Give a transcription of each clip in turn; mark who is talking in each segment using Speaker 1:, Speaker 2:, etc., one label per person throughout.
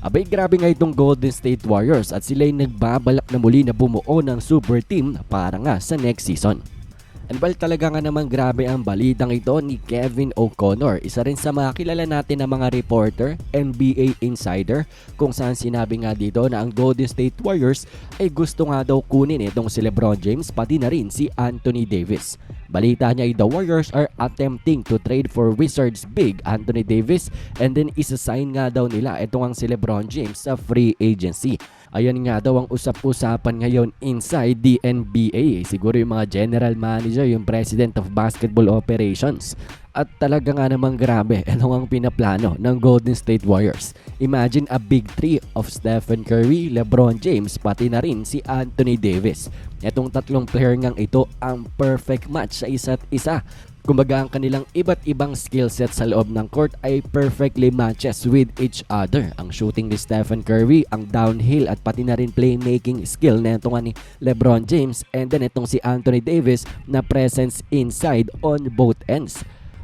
Speaker 1: Abay, grabe nga itong Golden State Warriors at sila'y nagbabalak na muli na bumuo ng super team para nga sa next season. And well, talaga nga naman grabe ang balitang ito ni Kevin O'Connor. Isa rin sa mga kilala natin na mga reporter, NBA insider, kung saan sinabi nga dito na ang Golden State Warriors ay gusto nga daw kunin itong si LeBron James pati na rin si Anthony Davis. Balita niya ay the Warriors are attempting to trade for Wizards big Anthony Davis and then isasign nga daw nila itong ang si LeBron James sa free agency. Ayan nga daw ang usap-usapan ngayon inside the NBA. Siguro yung mga general manager, yung president of basketball operations. At talaga nga namang grabe, ito ang pinaplano ng Golden State Warriors. Imagine a big three of Stephen Curry, LeBron James, pati na rin si Anthony Davis. Itong tatlong player ngang ito ang perfect match sa isa't isa. Kumbaga ang kanilang iba't ibang skill set sa loob ng court ay perfectly matches with each other. Ang shooting ni Stephen Curry, ang downhill at pati na rin playmaking skill na itong ni LeBron James, and then itong si Anthony Davis na presence inside on both ends.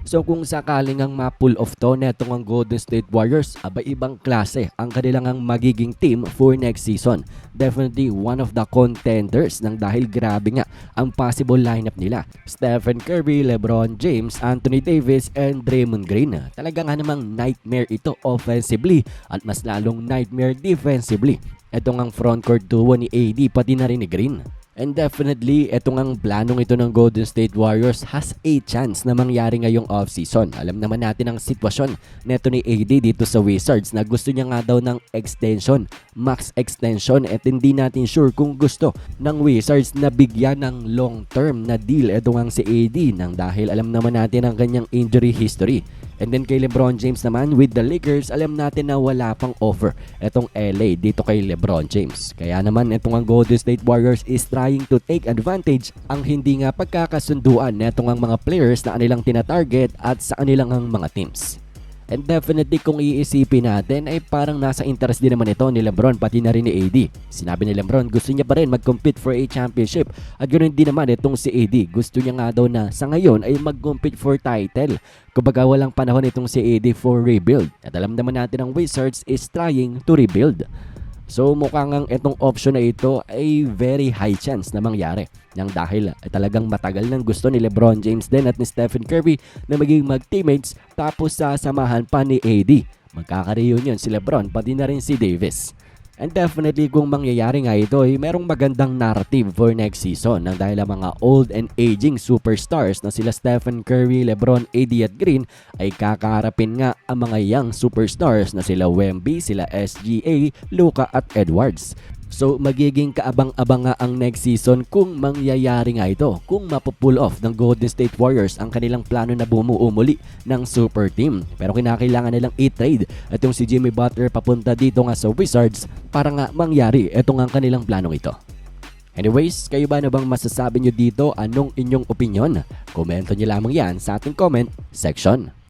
Speaker 1: So kung sakaling ang ma-pull off to netong ang Golden State Warriors, aba ibang klase ang kanilang ang magiging team for next season. Definitely one of the contenders ng dahil grabe nga ang possible lineup nila. Stephen Curry, LeBron James, Anthony Davis, and Draymond Green. Talaga nga namang nightmare ito offensively at mas lalong nightmare defensively. Ito ang frontcourt duo ni AD pati na rin ni Green. And definitely, etong ang planong ito ng Golden State Warriors has a chance na mangyari ngayong offseason. Alam naman natin ang sitwasyon neto ni AD dito sa Wizards na gusto niya nga daw ng extension, max extension, at hindi natin sure kung gusto ng Wizards na bigyan ng long-term na deal etong ang si AD nang dahil alam naman natin ang kanyang injury history. And then kay LeBron James naman with the Lakers, alam natin na wala pang offer etong LA dito kay LeBron James. Kaya naman itong ang Golden State Warriors is trying to take advantage ang hindi nga pagkakasunduan netong ang mga players na kanilang tinatarget at sa kanilang ang mga teams. And definitely kung iisipin natin ay parang nasa interest din naman ito ni LeBron pati na rin ni AD. Sinabi ni LeBron gusto niya pa rin mag-compete for a championship at ganoon din naman itong si AD. Gusto niya nga daw na sa ngayon ay mag-compete for title. Kumbaga walang panahon itong si AD for rebuild. At alam naman natin ang Wizards is trying to rebuild. So mukhang ang itong option na ito ay very high chance na mangyari. Nang dahil ay talagang matagal nang gusto ni LeBron James din at ni Stephen Curry na maging mag-teammates tapos sasamahan pa ni AD. Magkaka-reunion si LeBron pati na rin si Davis. And definitely kung mangyayari nga ito ay merong magandang narrative for next season nang dahil ang mga old and aging superstars na sila Stephen Curry, LeBron, AD at Green ay kakaharapin nga ang mga young superstars na sila Wemby, sila SGA, Luka at Edwards. So magiging kaabang-abang nga ang next season kung mangyayari nga ito, kung mapupull off ng Golden State Warriors ang kanilang plano na bumuo muli ng super team. Pero kinakailangan nilang i-trade itong si Jimmy Butler papunta dito nga sa Wizards para nga mangyari itong ang kanilang planong ito. Anyways, kayo ba na bang masasabi nyo dito? Anong inyong opinion? Komento nyo lamang yan sa ating comment section.